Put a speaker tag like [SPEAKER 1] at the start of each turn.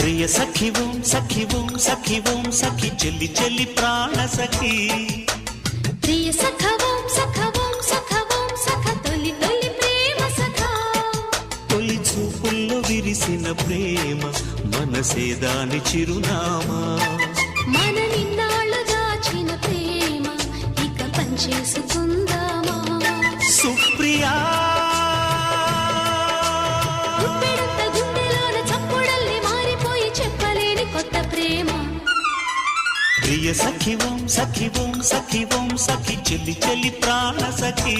[SPEAKER 1] ప్రియ సఖి ఓం సఖి ఓం సఖి ఓం సఖి చెల్లి చెల్లి ప్రాణ సఖి
[SPEAKER 2] ప్రియ సఖ ఓం సఖ ఓం సఖ ఓం సఖ తొలి తొలి ప్రేమ సఖ
[SPEAKER 1] తొలి చూపుల్లో విరిసిన ప్రేమ మనసే దాని చిరునామా
[SPEAKER 2] మన నిన్నాళ్ళు దాచిన ప్రేమ ఇక పంచేసుకుందామా
[SPEAKER 1] సుప్రియా ప్రియ సఖి ఓం సఖి ఓం సఖి ఓం సఖి చెల్లి చెల్లి ప్రాణ సఖి